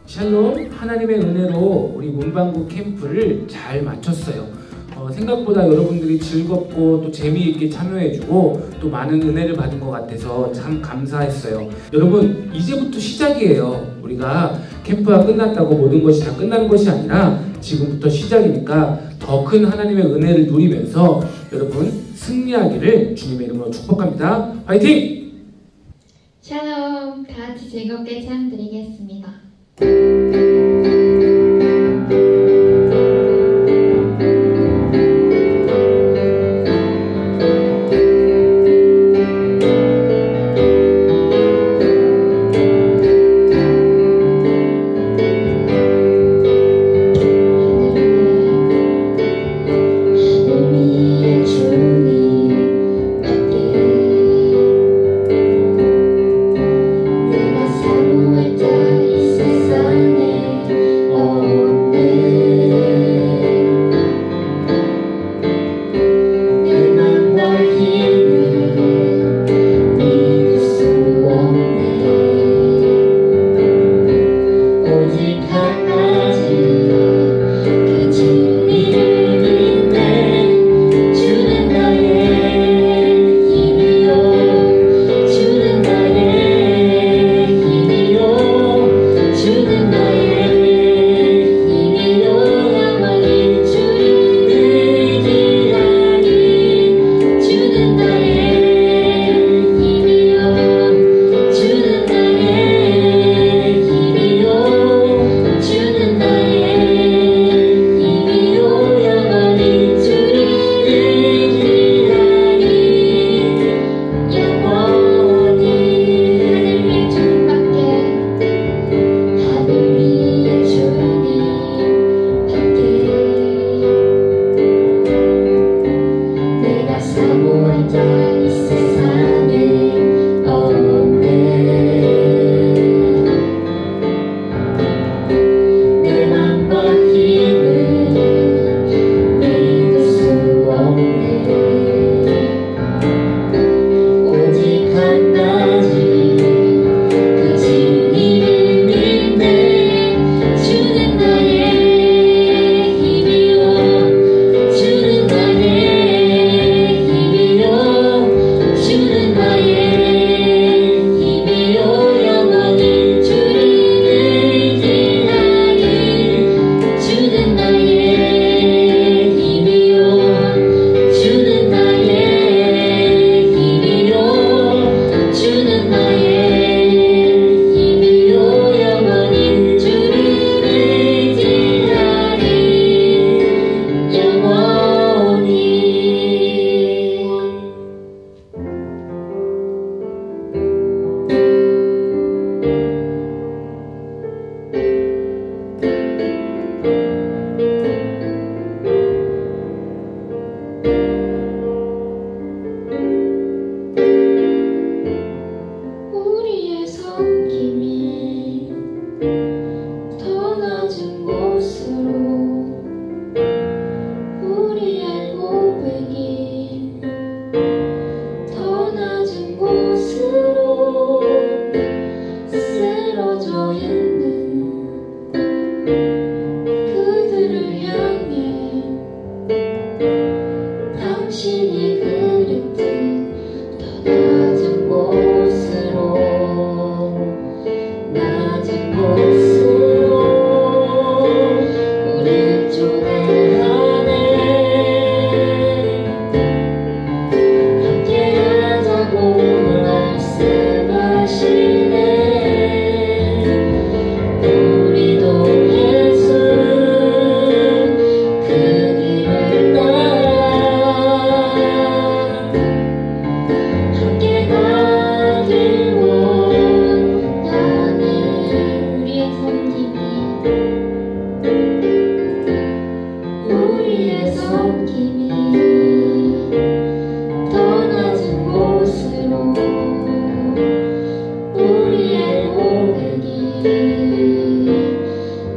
샬롬, 하나님의 은혜로 우리 문방구 캠프를 잘 마쳤어요. 생각보다 여러분들이 즐겁고 또 재미있게 참여해주고 또 많은 은혜를 받은 것 같아서 참 감사했어요. 여러분, 이제부터 시작이에요. 우리가 캠프가 끝났다고 모든 것이 다 끝나는 것이 아니라 지금부터 시작이니까 더 큰 하나님의 은혜를 누리면서 여러분 승리하기를 주님의 이름으로 축복합니다. 화이팅! 샬롬, 다 같이 즐겁게 찬양 드리겠습니다.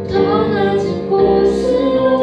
더 낮은 곳으로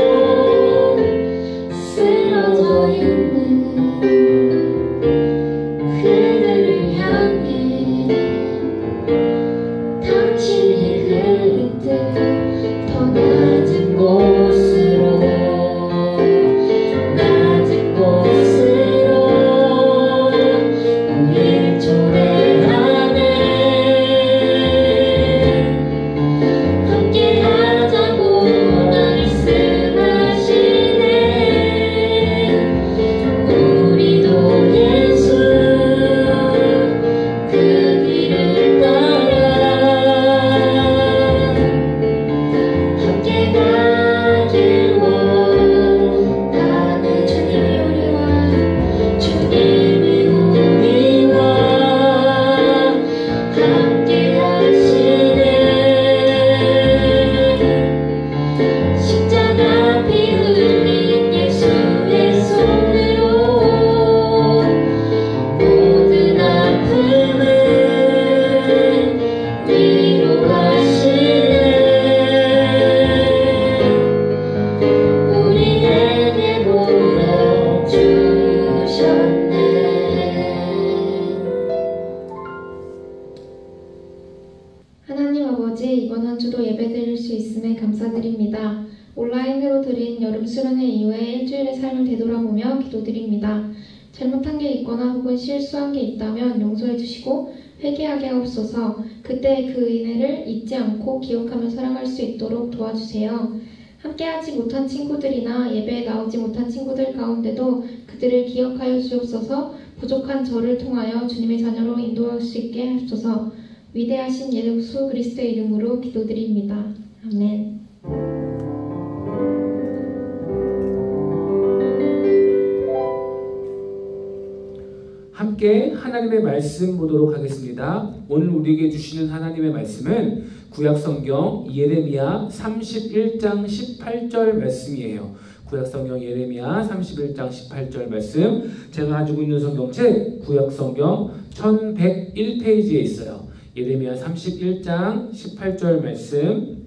온라인으로 드린 여름 수련회 이후에 일주일의 삶을 되돌아보며 기도드립니다. 잘못한 게 있거나 혹은 실수한 게 있다면 용서해 주시고 회개하게 하옵소서. 그때 그 은혜를 잊지 않고 기억하며 살아갈 수 있도록 도와주세요. 함께하지 못한 친구들이나 예배에 나오지 못한 친구들 가운데도 그들을 기억하여 주옵소서. 부족한 저를 통하여 주님의 자녀로 인도할 수 있게 하옵소서. 위대하신 예수 그리스도의 이름으로 기도드립니다. 아멘. 함께 하나님의 말씀 보도록 하겠습니다. 오늘 우리에게 주시는 하나님의 말씀은 구약성경 예레미야 31장 18절 말씀이에요. 구약성경 예레미야 31장 18절 말씀, 제가 가지고 있는 성경책 구약성경 1101페이지에 있어요. 예레미야 31장 18절 말씀.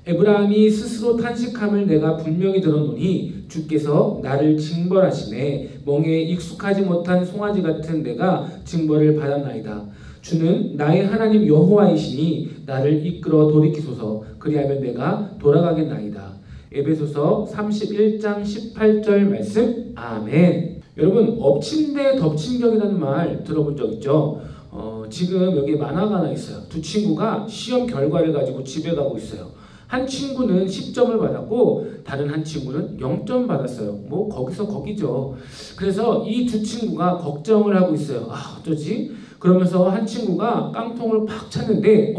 에브라임이 스스로 탄식함을 내가 분명히 들었노니 주께서 나를 징벌하시매 멍에 익숙하지 못한 송아지 같은 내가 징벌을 받았나이다. 주는 나의 하나님 여호와이시니 나를 이끌어 돌이키소서. 그리하면 내가 돌아가겠나이다. 에베소서 31장 18절 말씀. 아멘. 여러분, 엎친 데 덮친 격이라는 말 들어본 적 있죠? 지금 여기 만화가 하나 있어요. 두 친구가 시험 결과를 가지고 집에 가고 있어요. 한 친구는 10점을 받았고 다른 한 친구는 0점 받았어요. 뭐 거기서 거기죠. 그래서 이 두 친구가 걱정을 하고 있어요. 아, 어쩌지? 그러면서 한 친구가 깡통을 팍 찼는데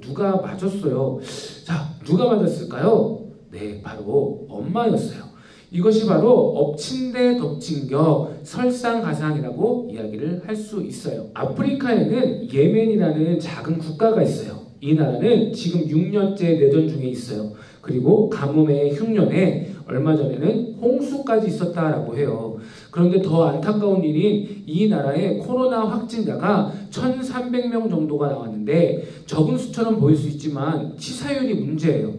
누가 맞았어요. 자, 누가 맞았을까요? 네, 바로 엄마였어요. 이것이 바로 엎친 데 덮친 격, 설상가상이라고 이야기를 할 수 있어요. 아프리카에는 예멘이라는 작은 국가가 있어요. 이 나라는 지금 6년째 내전 중에 있어요. 그리고 가뭄에 흉년에 얼마 전에는 홍수까지 있었다라고 해요. 그런데 더 안타까운 일인 이 나라의 코로나 확진자가 1,300명 정도가 나왔는데 적은 수처럼 보일 수 있지만 치사율이 문제예요.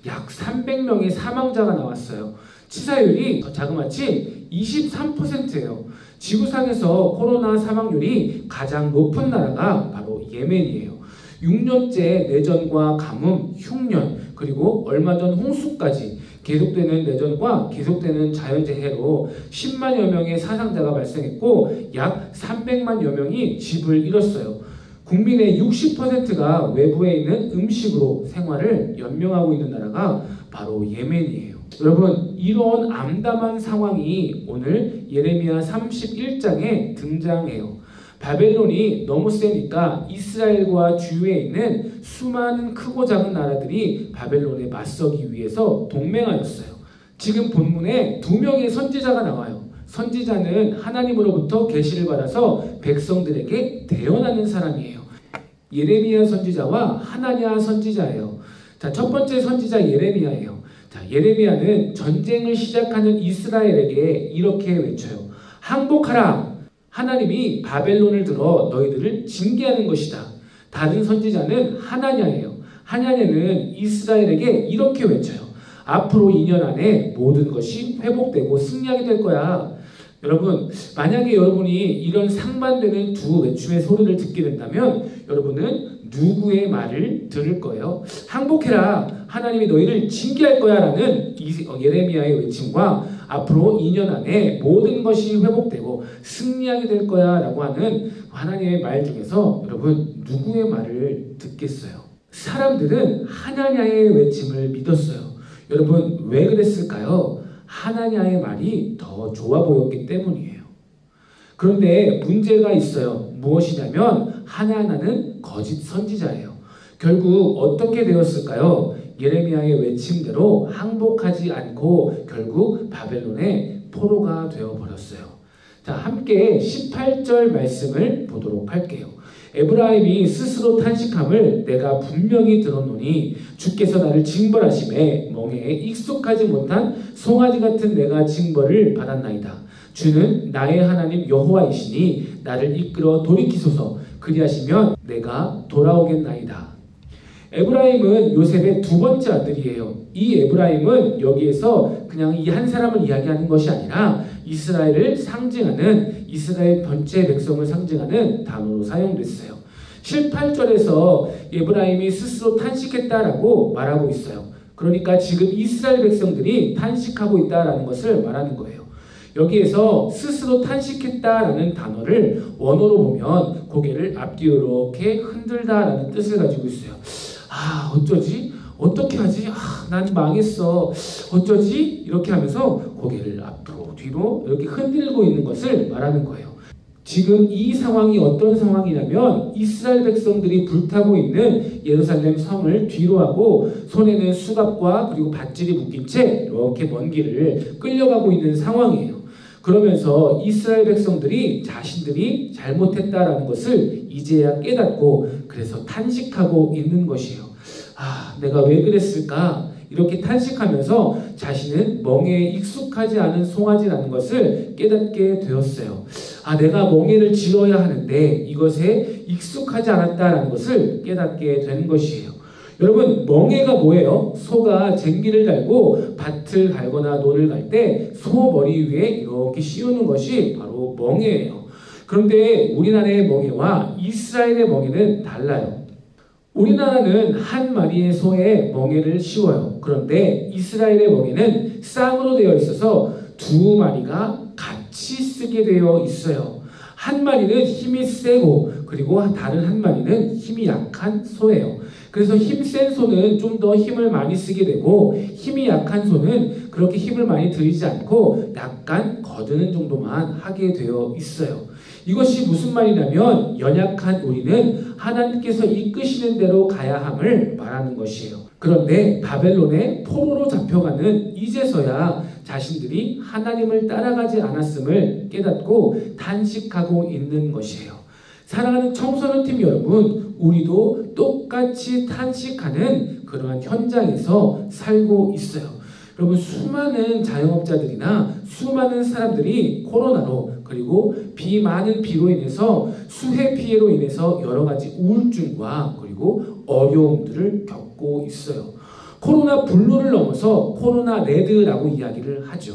약 300명의 사망자가 나왔어요. 치사율이 자그마치 23%예요. 지구상에서 코로나 사망률이 가장 높은 나라가 바로 예멘이에요. 6년째 내전과 가뭄, 흉년, 그리고 얼마 전 홍수까지 계속되는 내전과 계속되는 자연재해로 10만여 명의 사상자가 발생했고 약 300만여 명이 집을 잃었어요. 국민의 60%가 외부에 있는 음식으로 생활을 연명하고 있는 나라가 바로 예멘이에요. 여러분, 이런 암담한 상황이 오늘 예레미야 31장에 등장해요. 바벨론이 너무 세니까 이스라엘과 주위에 있는 수많은 크고 작은 나라들이 바벨론에 맞서기 위해서 동맹하였어요. 지금 본문에 2명의 선지자가 나와요. 선지자는 하나님으로부터 계시를 받아서 백성들에게 대언하는 사람이에요. 예레미야 선지자와 하나냐 선지자예요. 자, 첫 번째 선지자 예레미야예요. 자, 예레미야는 전쟁을 시작하는 이스라엘에게 이렇게 외쳐요. 항복하라! 하나님이 바벨론을 들어 너희들을 징계하는 것이다. 다른 선지자는 하나냐예요. 하나냐는 이스라엘에게 이렇게 외쳐요. 앞으로 2년 안에 모든 것이 회복되고 승리하게 될 거야. 여러분, 만약에 여러분이 이런 상반되는 두 외침의 소리를 듣게 된다면 여러분은 누구의 말을 들을 거예요? 항복해라! 하나님이 너희를 징계할 거야 라는 예레미야의 외침과 앞으로 2년 안에 모든 것이 회복되고 승리하게 될 거야 라고 하는 하나님의 말 중에서 여러분 누구의 말을 듣겠어요? 사람들은 하나냐의 외침을 믿었어요. 여러분, 왜 그랬을까요? 하나냐의 말이 더 좋아 보였기 때문이에요. 그런데 문제가 있어요. 무엇이냐면 하나냐는 거짓 선지자예요. 결국 어떻게 되었을까요? 예레미야의 외침대로 항복하지 않고 결국 바벨론의 포로가 되어버렸어요. 자, 함께 18절 말씀을 보도록 할게요. 에브라임이 스스로 탄식함을 내가 분명히 들었노니 주께서 나를 징벌하심에 멍에 익숙하지 못한 송아지 같은 내가 징벌을 받았나이다. 주는 나의 하나님 여호와이시니 나를 이끌어 돌이키소서. 그리하시면 내가 돌아오겠나이다. 에브라임은 요셉의 두 번째 아들이에요. 이 에브라임은 여기에서 그냥 이 한 사람을 이야기하는 것이 아니라 이스라엘을 상징하는, 이스라엘 전체 백성을 상징하는 단어로 사용됐어요. 7, 8절에서 에브라임이 스스로 탄식했다라고 말하고 있어요. 그러니까 지금 이스라엘 백성들이 탄식하고 있다라는 것을 말하는 거예요. 여기에서 스스로 탄식했다라는 단어를 원어로 보면 고개를 앞뒤로 이렇게 흔들다라는 뜻을 가지고 있어요. 아, 어쩌지? 어떻게 하지? 아, 난 망했어. 어쩌지? 이렇게 하면서 고개를 앞으로 뒤로 이렇게 흔들고 있는 것을 말하는 거예요. 지금 이 상황이 어떤 상황이냐면 이스라엘 백성들이 불타고 있는 예루살렘 성을 뒤로 하고 손에는 수갑과 그리고 밧줄이 묶인 채 이렇게 먼 길을 끌려가고 있는 상황이에요. 그러면서 이스라엘 백성들이 자신들이 잘못했다라는 것을 이제야 깨닫고 그래서 탄식하고 있는 것이에요. 아, 내가 왜 그랬을까? 이렇게 탄식하면서 자신은 멍에에 익숙하지 않은 송아지라는 것을 깨닫게 되었어요. 아, 내가 멍에를 지어야 하는데 이것에 익숙하지 않았다라는 것을 깨닫게 되는 것이에요. 여러분, 멍에가 뭐예요? 소가 쟁기를 달고 밭을 갈거나 논을 갈 때 소 머리 위에 이렇게 씌우는 것이 바로 멍에예요. 그런데 우리나라의 멍에와 이스라엘의 멍에는 달라요. 우리나라는 한 마리의 소에 멍에를 씌워요. 그런데 이스라엘의 멍에는 쌍으로 되어 있어서 두 마리가 같이 쓰게 되어 있어요. 한 마리는 힘이 세고 그리고 다른 한 마리는 힘이 약한 소예요. 그래서 힘센 소는 좀 더 힘을 많이 쓰게 되고 힘이 약한 소는 그렇게 힘을 많이 들이지 않고 약간 거드는 정도만 하게 되어 있어요. 이것이 무슨 말이냐면 연약한 우리는 하나님께서 이끄시는 대로 가야 함을 말하는 것이에요. 그런데 바벨론의 포로로 잡혀가는 이제서야 자신들이 하나님을 따라가지 않았음을 깨닫고 탄식하고 있는 것이에요. 사랑하는 청소년팀 여러분, 우리도 똑같이 탄식하는 그러한 현장에서 살고 있어요. 여러분, 수많은 자영업자들이나 수많은 사람들이 코로나로 그리고 많은 비로 인해서 수해 피해로 인해서 여러 가지 우울증과 그리고 어려움들을 겪고 있어요. 코로나 블루를 넘어서 코로나 레드라고 이야기를 하죠.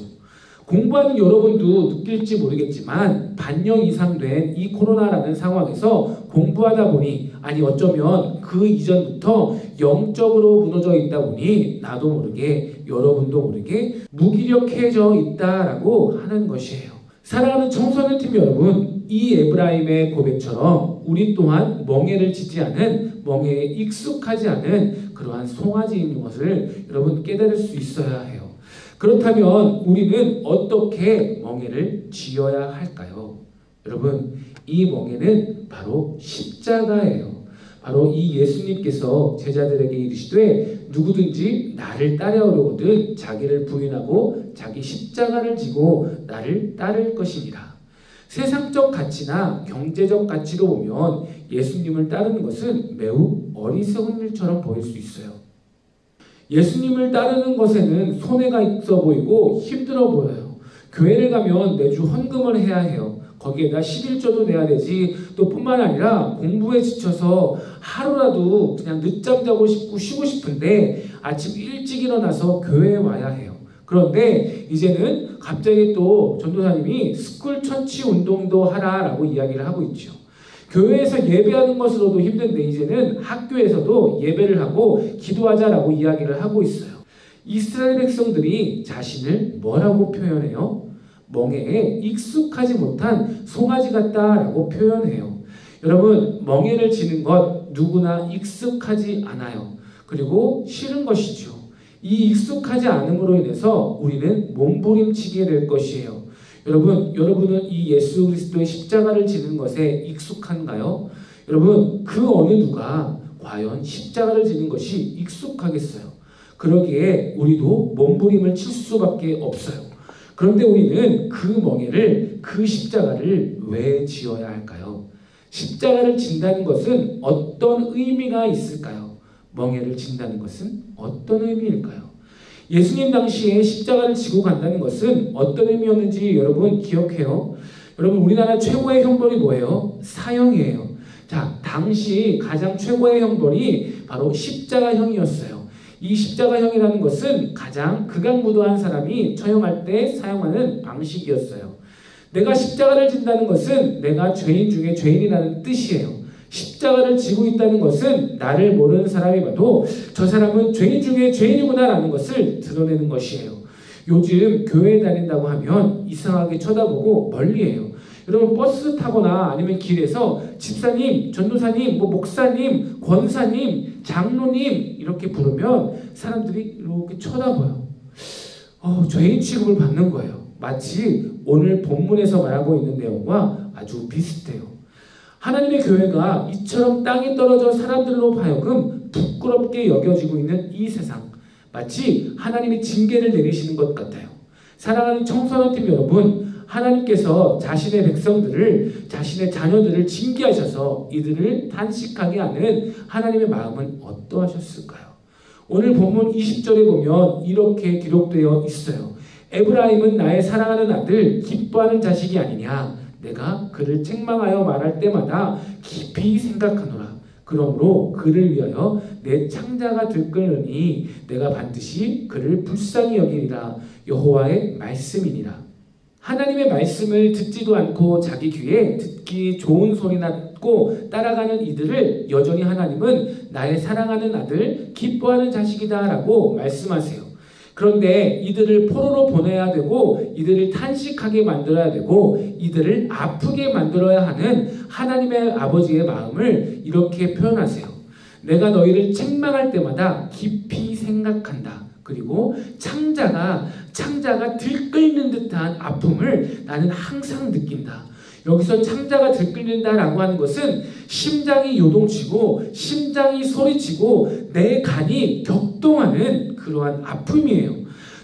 공부하는 여러분도 느낄지 모르겠지만 반년 이상 된 이 코로나라는 상황에서 공부하다 보니 아니 어쩌면 그 이전부터 영적으로 무너져 있다 보니 나도 모르게 여러분도 모르게 무기력해져 있다라고 하는 것이에요. 사랑하는 청소년팀 여러분, 이 에브라임의 고백처럼 우리 또한 멍에를 지지 않은 멍에에 익숙하지 않은 그러한 송아지인 것을 여러분 깨달을 수 있어야 해요. 그렇다면 우리는 어떻게 멍에를 지어야 할까요? 여러분, 이 멍에는 바로 십자가예요. 바로 이 예수님께서 제자들에게 이르시되 누구든지 나를 따라오려거든 자기를 부인하고 자기 십자가를 지고 나를 따를 것이니라. 세상적 가치나 경제적 가치로 보면 예수님을 따르는 것은 매우 어리석은 일처럼 보일 수 있어요. 예수님을 따르는 것에는 손해가 있어 보이고 힘들어 보여요. 교회를 가면 매주 헌금을 해야 해요. 거기에다 11조도 내야 되지. 또 뿐만 아니라 공부에 지쳐서 하루라도 그냥 늦잠 자고 싶고 쉬고 싶은데 아침 일찍 일어나서 교회에 와야 해요. 그런데 이제는 갑자기 또 전도사님이 스쿨 천치 운동도 하라라고 이야기를 하고 있죠. 교회에서 예배하는 것으로도 힘든데 이제는 학교에서도 예배를 하고 기도하자라고 이야기를 하고 있어요. 이스라엘 백성들이 자신을 뭐라고 표현해요? 멍에에 익숙하지 못한 송아지 같다라고 표현해요. 여러분, 멍에를 지는 것 누구나 익숙하지 않아요. 그리고 싫은 것이죠. 이 익숙하지 않음으로 인해서 우리는 몸부림치게 될 것이에요. 여러분은 이 예수 그리스도의 십자가를 지는 것에 익숙한가요? 여러분, 그 어느 누가 과연 십자가를 지는 것이 익숙하겠어요? 그러기에 우리도 몸부림을 칠 수밖에 없어요. 그런데 우리는 그 멍에를, 그 십자가를 왜 지어야 할까요? 십자가를 진다는 것은 어떤 의미가 있을까요? 멍에를 진다는 것은 어떤 의미일까요? 예수님 당시에 십자가를 지고 간다는 것은 어떤 의미였는지 여러분 기억해요? 여러분, 우리나라 최고의 형벌이 뭐예요? 사형이에요. 자, 당시 가장 최고의 형벌이 바로 십자가형이었어요. 이 십자가형이라는 것은 가장 극악무도한 사람이 처형할 때 사용하는 방식이었어요. 내가 십자가를 진다는 것은 내가 죄인 중에 죄인이라는 뜻이에요. 십자가를 지고 있다는 것은 나를 모르는 사람이 봐도 저 사람은 죄인 중에 죄인이구나 라는 것을 드러내는 것이에요. 요즘 교회에 다닌다고 하면 이상하게 쳐다보고 멀리해요. 여러분 버스 타거나 아니면 길에서 집사님, 전도사님, 목사님, 권사님, 장로님 이렇게 부르면 사람들이 이렇게 쳐다봐요. 죄인 취급을 받는 거예요. 마치 오늘 본문에서 말하고 있는 내용과 아주 비슷해요. 하나님의 교회가 이처럼 땅에 떨어져 사람들로 하여금 부끄럽게 여겨지고 있는 이 세상, 마치 하나님이 징계를 내리시는 것 같아요. 사랑하는 청소년팀 여러분, 하나님께서 자신의 백성들을, 자신의 자녀들을 징계하셔서 이들을 탄식하게 하는 하나님의 마음은 어떠하셨을까요? 오늘 본문 20절에 보면 이렇게 기록되어 있어요. 에브라임은 나의 사랑하는 아들, 기뻐하는 자식이 아니냐. 내가 그를 책망하여 말할 때마다 깊이 생각하노라. 그러므로 그를 위하여 내 창자가 들끓으니 내가 반드시 그를 불쌍히 여기리라. 여호와의 말씀이니라. 하나님의 말씀을 듣지도 않고 자기 귀에 듣기 좋은 소리나 듣고 따라가는 이들을 여전히 하나님은 나의 사랑하는 아들, 기뻐하는 자식이다 라고 말씀하세요. 그런데 이들을 포로로 보내야 되고 이들을 탄식하게 만들어야 되고 이들을 아프게 만들어야 하는 하나님의 아버지의 마음을 이렇게 표현하세요. 내가 너희를 책망할 때마다 깊이 생각한다. 그리고 창자가 들끓는 듯한 아픔을 나는 항상 느낀다. 여기서 창자가 들끓는다라고 하는 것은 심장이 요동치고 심장이 소리치고 내 간이 격동하는 그러한 아픔이에요.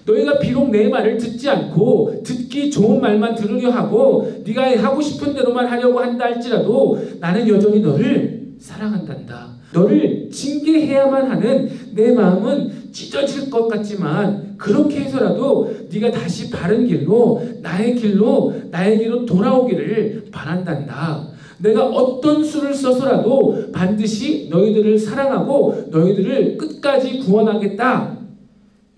너희가 비록 내 말을 듣지 않고 듣기 좋은 말만 들으려 하고 네가 하고 싶은 대로만 하려고 한다 할지라도 나는 여전히 너를 사랑한단다. 너를 징계해야만 하는 내 마음은 찢어질 것 같지만 그렇게 해서라도 네가 다시 바른 길로 나의 길로 돌아오기를 바란단다. 내가 어떤 수를 써서라도 반드시 너희들을 사랑하고 너희들을 끝까지 구원하겠다.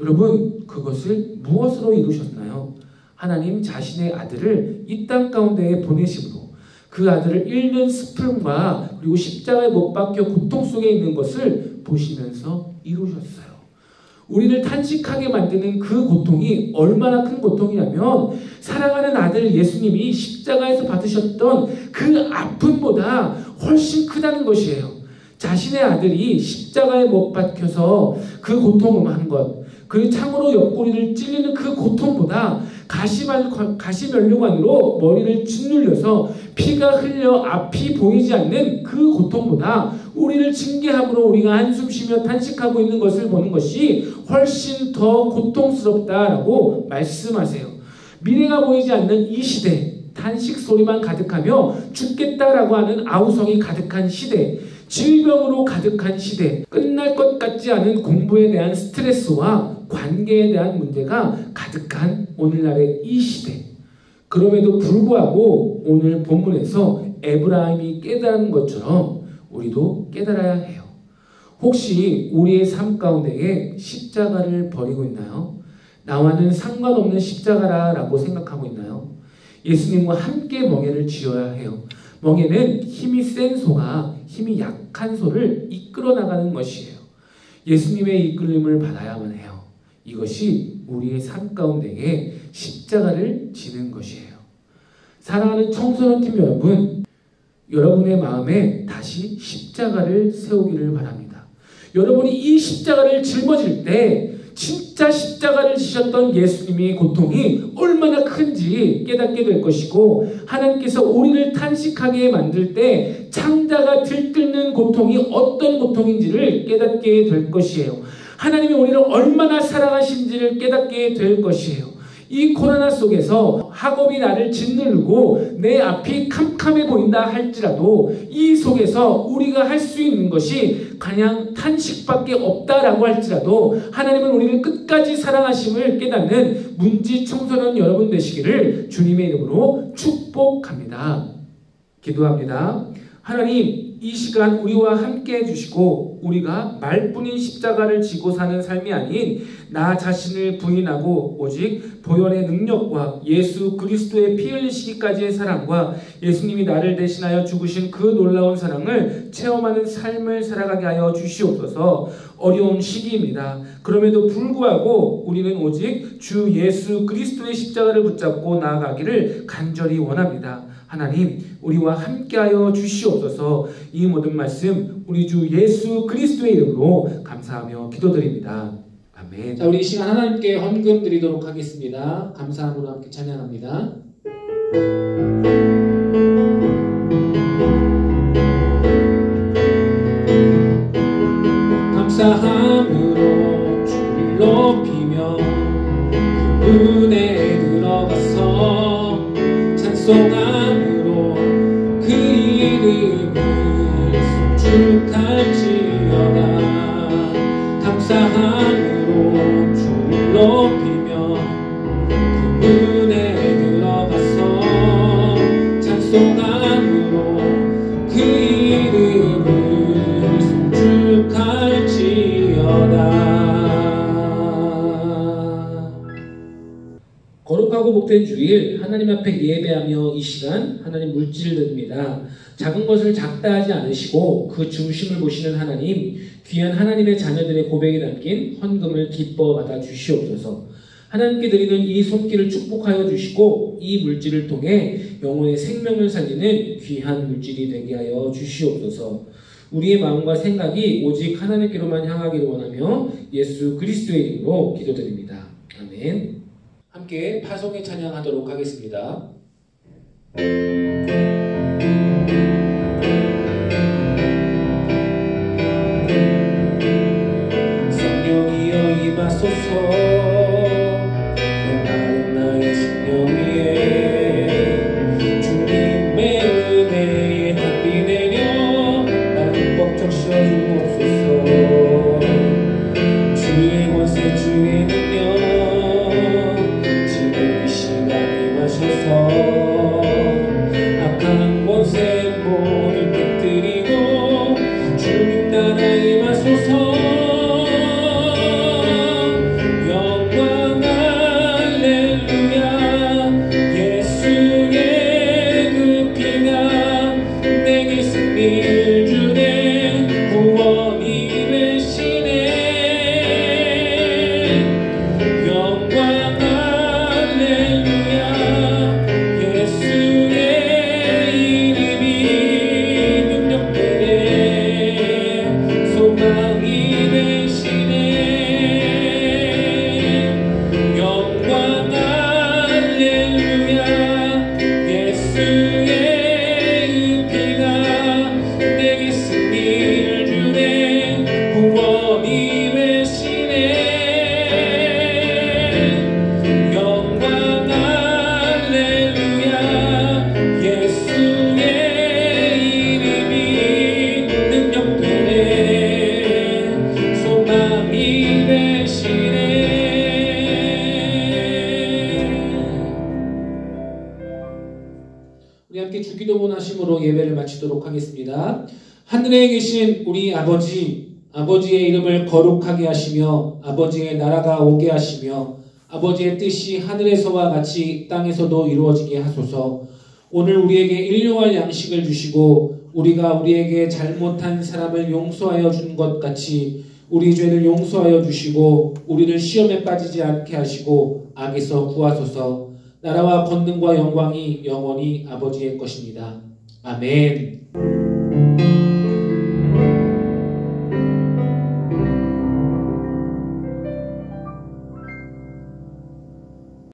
여러분, 그것을 무엇으로 이루셨나요? 하나님 자신의 아들을 이 땅 가운데에 보내심으로 그 아들을 잃는 슬픔과 그리고 십자가에 못 박혀 고통 속에 있는 것을 보시면서 이루셨어요. 우리를 탄식하게 만드는 그 고통이 얼마나 큰 고통이냐면 사랑하는 아들 예수님이 십자가에서 받으셨던 그 아픔보다 훨씬 크다는 것이에요. 자신의 아들이 십자가에 못 박혀서 그 고통한 것, 그 창으로 옆구리를 찔리는 그 고통보다 가시면류관으로 머리를 짓눌려서 피가 흘려 앞이 보이지 않는 그 고통보다 우리를 징계함으로 우리가 한숨 쉬며 탄식하고 있는 것을 보는 것이 훨씬 더 고통스럽다라고 말씀하세요. 미래가 보이지 않는 이 시대, 탄식 소리만 가득하며 죽겠다라고 하는 아우성이 가득한 시대, 질병으로 가득한 시대, 끝날 것 같지 않은 공부에 대한 스트레스와 관계에 대한 문제가 가득한 오늘날의 이 시대. 그럼에도 불구하고 오늘 본문에서 에브라임이 깨달은 것처럼 우리도 깨달아야 해요. 혹시 우리의 삶 가운데에 십자가를 버리고 있나요? 나와는 상관없는 십자가라고 생각하고 있나요? 예수님과 함께 멍에를 쥐어야 해요. 멍에는 힘이 센 소가 힘이 약한 소를 이끌어 나가는 것이에요. 예수님의 이끌림을 받아야만 해요. 이것이 우리의 삶 가운데에 십자가를 지는 것이에요. 사랑하는 청소년팀 여러분, 여러분의 마음에 다시 십자가를 세우기를 바랍니다. 여러분이 이 십자가를 짊어질 때 진짜 십자가를 지셨던 예수님의 고통이 얼마나 큰지 깨닫게 될 것이고 하나님께서 우리를 탄식하게 만들 때 창자가 들끓는 고통이 어떤 고통인지를 깨닫게 될 것이에요. 하나님이 우리를 얼마나 사랑하신지를 깨닫게 될 것이에요. 이 코로나 속에서 학업이 나를 짓누르고 내 앞이 캄캄해 보인다 할지라도 이 속에서 우리가 할 수 있는 것이 그냥 탄식밖에 없다라고 할지라도 하나님은 우리를 끝까지 사랑하심을 깨닫는 문지 청소년 여러분 되시기를 주님의 이름으로 축복합니다. 기도합니다. 하나님, 이 시간 우리와 함께 해주시고 우리가 말뿐인 십자가를 지고 사는 삶이 아닌 나 자신을 부인하고 오직 보혈의 능력과 예수 그리스도의 피 흘리시기까지의 사랑과 예수님이 나를 대신하여 죽으신 그 놀라운 사랑을 체험하는 삶을 살아가게 하여 주시옵소서. 어려운 시기입니다. 그럼에도 불구하고 우리는 오직 주 예수 그리스도의 십자가를 붙잡고 나아가기를 간절히 원합니다. 하나님, 우리와 함께하여 주시옵소서. 이 모든 말씀 우리 주 예수 그리스도의 이름으로 감사하며 기도드립니다. 아멘. 자, 우리 이 시간 하나님께 헌금 드리도록 하겠습니다. 감사함으로 함께 찬양합니다. 감사함으로 주를 높이며 그 은혜에 들어가서 찬송함으로 그 이름을 송축할지어다. 감사함으로 주를 높이며 그 은혜에 들어가서 찬송함으로 그 이름을 송축할지어다. 거룩하고 복된 주일 하나님 앞에 예배하며 이 시간 하나님 물질을 드립니다. 작은 것을 작다 하지 않으시고 그 중심을 보시는 하나님, 귀한 하나님의 자녀들의 고백이 담긴 헌금을 기뻐 받아 주시옵소서. 하나님께 드리는 이 손길을 축복하여 주시고 이 물질을 통해 영혼의 생명을 살리는 귀한 물질이 되게 하여 주시옵소서. 우리의 마음과 생각이 오직 하나님께로만 향하기를 원하며 예수 그리스도의 이름으로 기도드립니다. 아멘. 함께 파송의 찬양하도록 하겠습니다. 성령이여 임하소서. 메마른 나의 심령 위에 주님의 은혜에 담비 내려 나를 뻑 적셔주옵소서. 주의 권세 주의 능력 지금 이 시간 임하셔서 악한 권세 모두 깨뜨리고 주님 나라 임하소서. 영광 할렐루야. 예수의 그 피가 내게 승리를 주네. 구원이 되시네. 영광 할렐루야. 예수의 이름이 능력되네. 소망이 되시네. 영광 할렐루야. 예수의 그 피가 내게 승리를 주네. 구원이 되시네. 영광 할렐루야. 예수의 이름이 능력되네. 소망이 되시네. 우리 함께 주기도문 하심으로 예배를 마치도록 하겠습니다. 하늘에 계신 우리 아버지, 아버지의 이름을 거룩하게 하시며 아버지의 나라가 오게 하시며 아버지의 뜻이 하늘에서와 같이 땅에서도 이루어지게 하소서. 오늘 우리에게 일용할 양식을 주시고 우리가 우리에게 잘못한 사람을 용서하여 준 것 같이 우리 죄를 용서하여 주시고 우리를 시험에 빠지지 않게 하시고 악에서 구하소서. 나라와 권능과 영광이 영원히 아버지의 것입니다. 아멘.